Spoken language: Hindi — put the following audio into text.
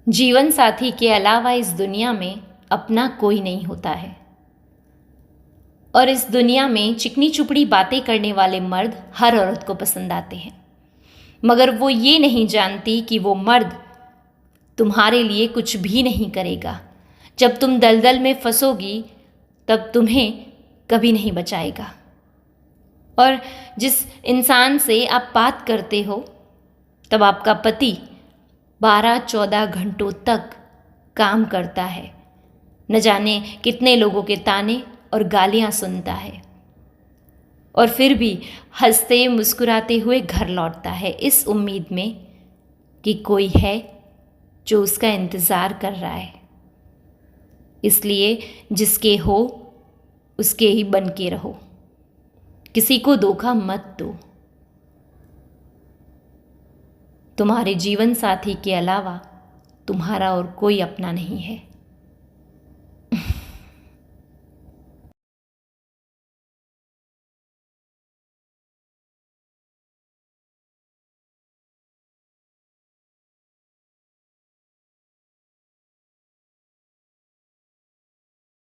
जीवन साथी के अलावा इस दुनिया में अपना कोई नहीं होता है। और इस दुनिया में चिकनी चुपड़ी बातें करने वाले मर्द हर औरत को पसंद आते हैं, मगर वो ये नहीं जानती कि वो मर्द तुम्हारे लिए कुछ भी नहीं करेगा। जब तुम दलदल में फंसोगी तब तुम्हें कभी नहीं बचाएगा। और जिस इंसान से आप बात करते हो तब आपका पति 12-14 घंटों तक काम करता है, न जाने कितने लोगों के ताने और गालियां सुनता है, और फिर भी हंसते मुस्कुराते हुए घर लौटता है इस उम्मीद में कि कोई है जो उसका इंतज़ार कर रहा है। इसलिए जिसके हो उसके ही बन के रहो, किसी को धोखा मत दो। तुम्हारे जीवन साथी के अलावा तुम्हारा और कोई अपना नहीं है।